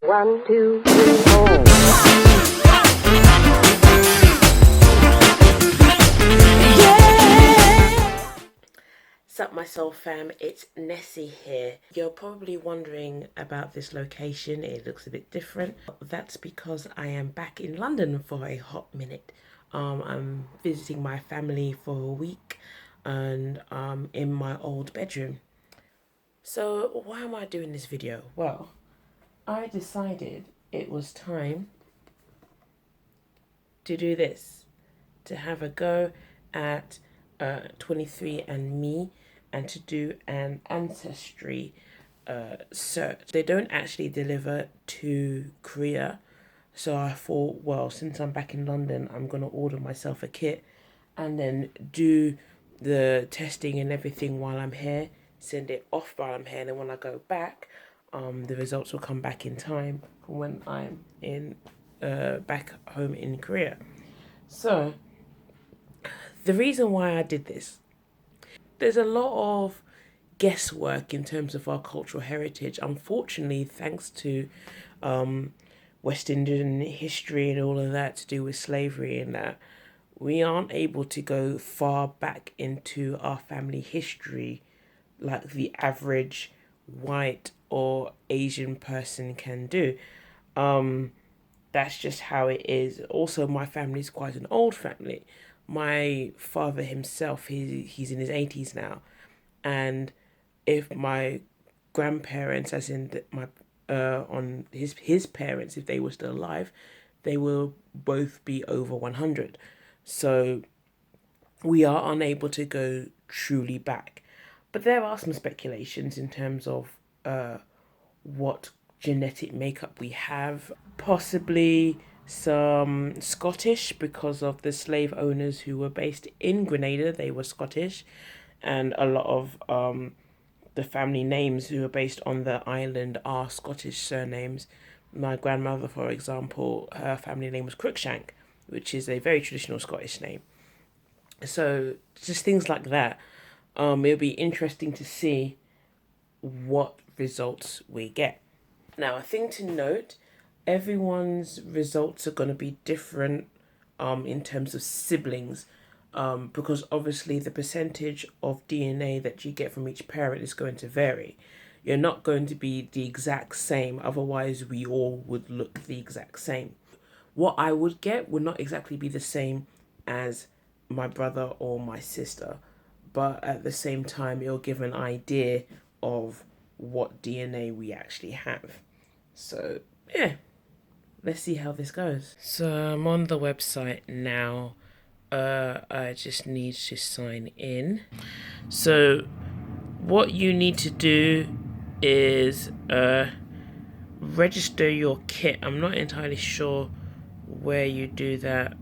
1, 2, 3, 4. Sup my soul fam, it's Nessie here. You're probably wondering about this location, it looks a bit different. That's because I am back in London for a hot minute. I'm visiting my family for a week and in my old bedroom. So why am I doing this video? Well, I decided it was time to do this, to have a go at 23andMe and to do an ancestry search. They don't actually deliver to Korea, so I thought, well, since I'm back in London, I'm gonna order myself a kit and then do the testing and everything while I'm here, send it off while I'm here, and then when I go back, the results will come back in time for when I'm in back home in Korea. So the reason why I did this, there's a lot of guesswork in terms of our cultural heritage. Unfortunately, thanks to West Indian history and all of that to do with slavery and that, we aren't able to go far back into our family history like the average white or Asian person can do. That's just how it is. Also, my family is quite an old family. My father himself, he's in his 80s now, and if my grandparents, as in my on his parents, if they were still alive, they will both be over 100. So we are unable to go truly back, but there are some speculations in terms of what genetic makeup we have. Possibly some Scottish because of the slave owners who were based in Grenada. They were Scottish, and a lot of the family names who are based on the island are Scottish surnames. My grandmother, for example, her family name was Cruikshank, which is a very traditional Scottish name. So just things like that. It'll be interesting to see what results we get. Now, a thing to note, everyone's results are going to be different in terms of siblings, because obviously the percentage of DNA that you get from each parent is going to vary. You're not going to be the exact same, otherwise we all would look the exact same. What I would get would not exactly be the same as my brother or my sister, but at the same time it'll give an idea of what DNA we actually have. So yeah, let's see how this goes. So I'm on the website now. I just need to sign in. So what you need to do is register your kit. I'm not entirely sure where you do that.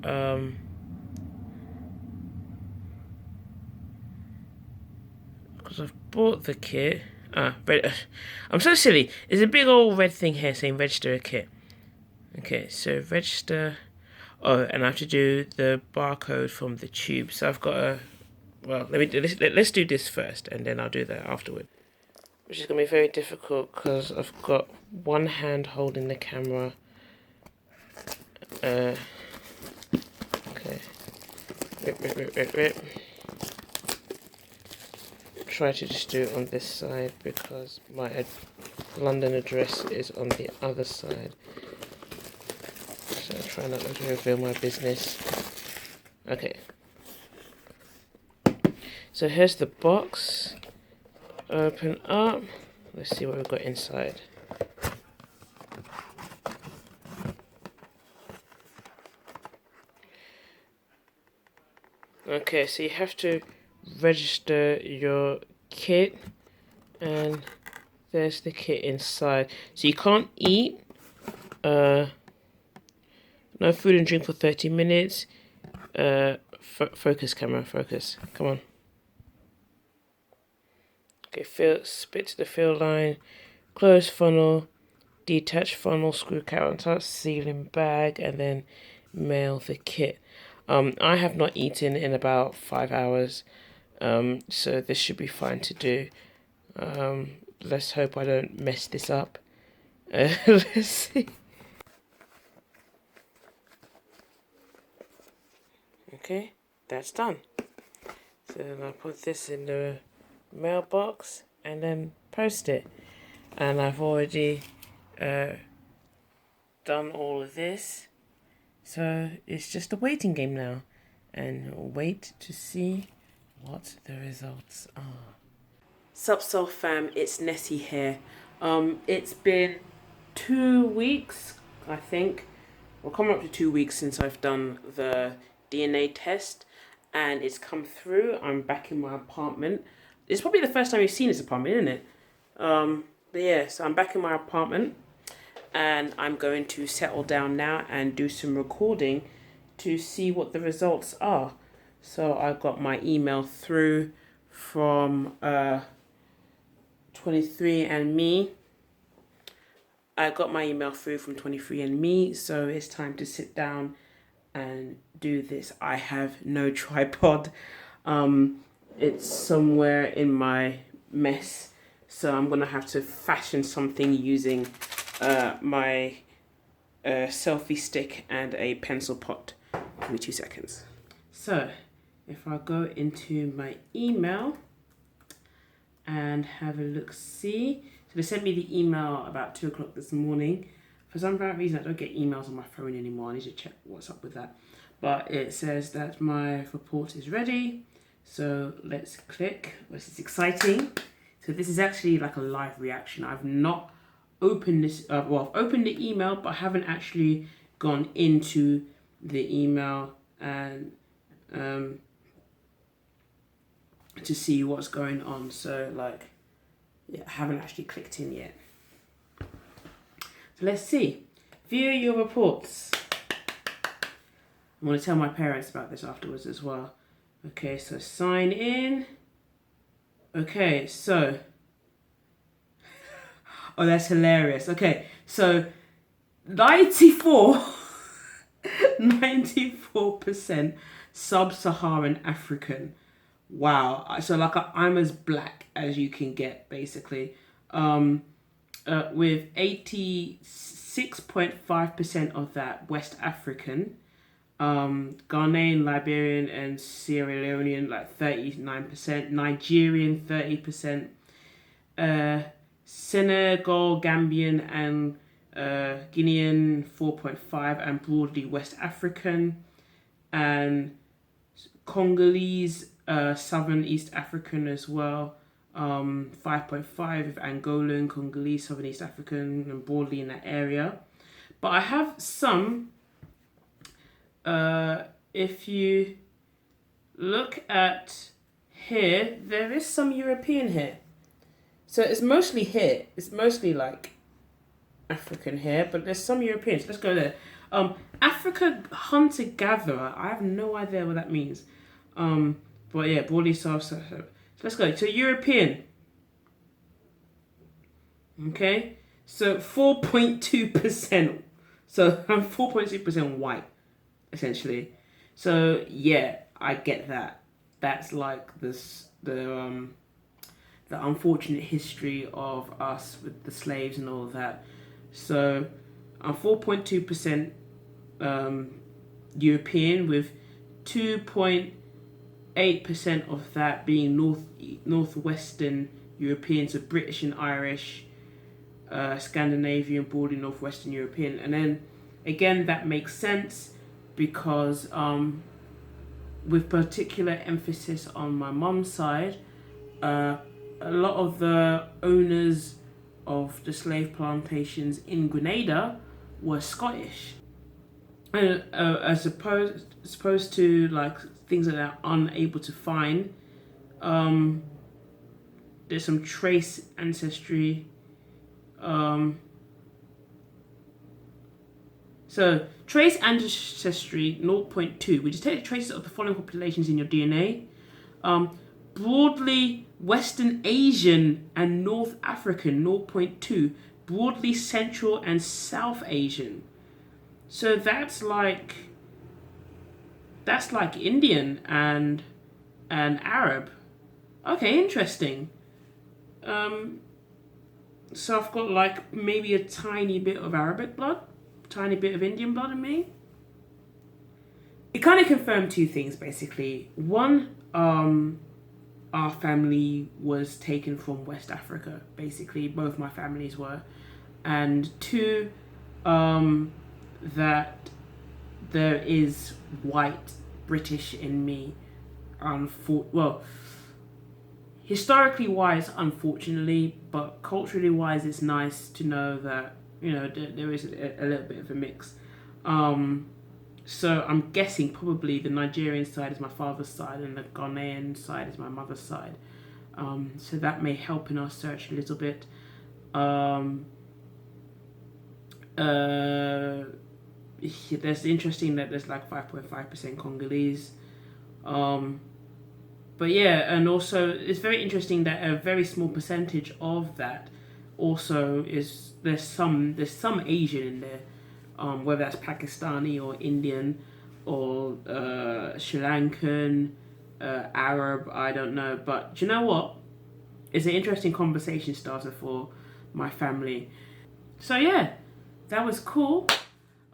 Because I've bought the kit. I'm so silly. There's a big old red thing here saying register a kit. Okay, so register. Oh, and I have to do the barcode from the tube. So I've got a. Well, let me do this. Let's do this first, and then I'll do that afterward. Which is gonna be very difficult because I've got one hand holding the camera. Okay. Rip. Try to just do it on this side because my London address is on the other side. So try not to reveal my business. Okay. So here's the box. Open up. Let's see what we've got inside. Okay, so you have to register your kit, and there's the kit inside. So you can't eat. No food and drink for 30 minutes. Focus, camera, focus. Come on. Okay, spit to the fill line. Close funnel. Detach funnel, screw counter, sealing bag, and then mail the kit. I have not eaten in about 5 hours, so this should be fine to do. Let's hope I don't mess this up. Let's see. Okay, that's done. So then I'll put this in the mailbox and then post it. And I've already done all of this. So it's just a waiting game now. And wait to see what the results are. Sup Soul fam, it's Nessie here. It's been 2 weeks, I think. Well, coming up to 2 weeks since I've done the DNA test, and it's come through. I'm back in my apartment. It's probably the first time you've seen this apartment, isn't it? But yeah, so I'm back in my apartment, and I'm going to settle down now and do some recording to see what the results are. So I got my email through from 23andMe. I got my email through from 23andMe, so it's time to sit down and do this. I have no tripod. It's somewhere in my mess, so I'm gonna have to fashion something using my selfie stick and a pencil pot. Give me 2 seconds. So if I go into my email and have a look, see. So they sent me the email about 2 o'clock this morning. For some reason, I don't get emails on my phone anymore. I need to check what's up with that. But it says that my report is ready. So let's click. This is exciting. So this is actually like a live reaction. I've not opened this. Well, I've opened the email, but I haven't actually gone into the email and to see what's going on. So like, yeah, I haven't actually clicked in yet. So let's see. View your reports. I'm going to tell my parents about this afterwards as well. Okay, so sign in. Okay, so. Oh, that's hilarious. Okay, so 94% sub-Saharan African. Wow. So like I'm as black as you can get, basically. With 86.5% of that West African. Ghanaian, Liberian, and Sierra Leonean, like 39%. Nigerian, 30%. Senegal, Gambian, and Guinean, 4.5%, and broadly West African. And Congolese, Southern East African as well, 5.5%, with Angolan, Congolese, Southern East African, and broadly in that area. But I have some, if you look at here, there is some European here. So it's mostly here. It's mostly like African here, but there's some Europeans. Let's go there. Africa hunter-gatherer. I have no idea what that means. But yeah, broadly so let's go. So European. Okay. So 4.2%. So I'm 4.2% white, essentially. So yeah, I get that. That's like this the unfortunate history of us with the slaves and all of that. So I'm 4.2% European, with 2.8% of that being northwestern European, so British and Irish, Scandinavian, broadly northwestern European. And then again, that makes sense because with particular emphasis on my mum's side, a lot of the owners of the slave plantations in Grenada were Scottish. And as opposed to like things that are unable to find, there's some trace ancestry. So trace ancestry 0.2. We just take the traces of the following populations in your DNA. Broadly Western Asian and North African 0.2. Broadly Central and South Asian. So that's like Indian and Arab. Okay, interesting. So I've got like maybe a tiny bit of Arabic blood, tiny bit of Indian blood in me. It kind of confirmed two things basically. One, our family was taken from West Africa. Basically, both my families were, and two, that there is white British in me. Well, historically wise, unfortunately, but culturally wise, it's nice to know that there is a little bit of a mix. So I'm guessing probably the Nigerian side is my father's side and the Ghanaian side is my mother's side. So that may help in our search a little bit. There's interesting that there's like 5.5% Congolese. But yeah, and also it's very interesting that a very small percentage of that also is there's some Asian in there, whether that's Pakistani or Indian or Sri Lankan, Arab, I don't know. But do you know what? It's an interesting conversation starter for my family. So yeah, that was cool.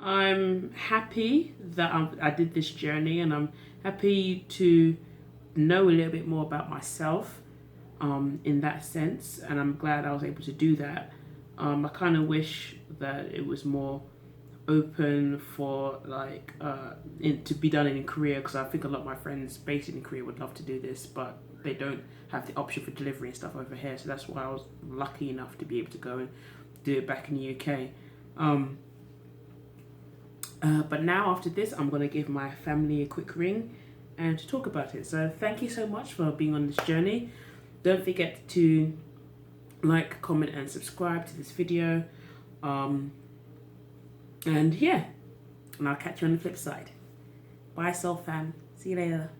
I'm happy that I did this journey, and I'm happy to know a little bit more about myself in that sense, and I'm glad I was able to do that. I kind of wish that it was more open for like to be done in Korea, because I think a lot of my friends based in Korea would love to do this, but they don't have the option for delivery and stuff over here. So that's why I was lucky enough to be able to go and do it back in the UK. But now after this, I'm going to give my family a quick ring and to talk about it. So thank you so much for being on this journey. Don't forget to like, comment and subscribe to this video. And yeah, and I'll catch you on the flip side. Bye, Soul Fam. See you later.